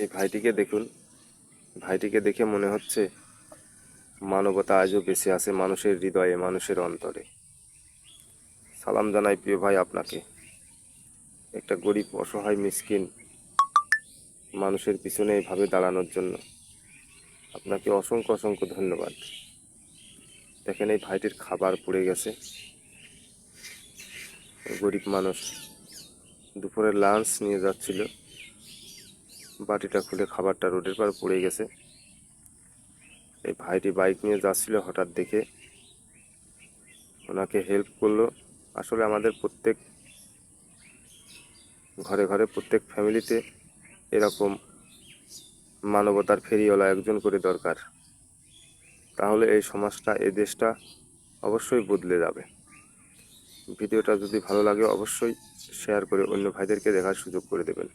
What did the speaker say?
এই ভাইটিকে দেখুন, ভাইটিকে দেখে মনে হচ্ছে মানবতা আজও বেঁচে আছে মানুষের হৃদয়ে, মানুষের অন্তরে। সালাম জানাই প্রিয় ভাই আপনাকে, একটা গরিব অসহায় মিসকিন মানুষের পিছনে এইভাবে দাঁড়ানোর জন্য আপনাকে অসংখ্য অসংখ্য ধন্যবাদ। দেখেন এই ভাইটির খাবার পুড়ে গেছে, গরিব মানুষ দুপুরে লাঞ্চ নিয়ে যাচ্ছিল, বাটিটা খুলে খাবারটা রোডের পার পড়ে গেছে। এই ভাইটি বাইক নিয়ে যাচ্ছিল, হঠাৎ দেখে ওনাকে হেল্প করলো। আসলে আমাদের প্রত্যেক ঘরে ঘরে, প্রত্যেক ফ্যামিলিতে এরকম মানবতার ফেরিওয়ালা একজন করে দরকার, তাহলে এই সমাজটা, এই দেশটা অবশ্যই বদলে যাবে। ভিডিওটা যদি ভালো লাগে অবশ্যই শেয়ার করে অন্য ভাইদেরকে দেখার সুযোগ করে দেবেন।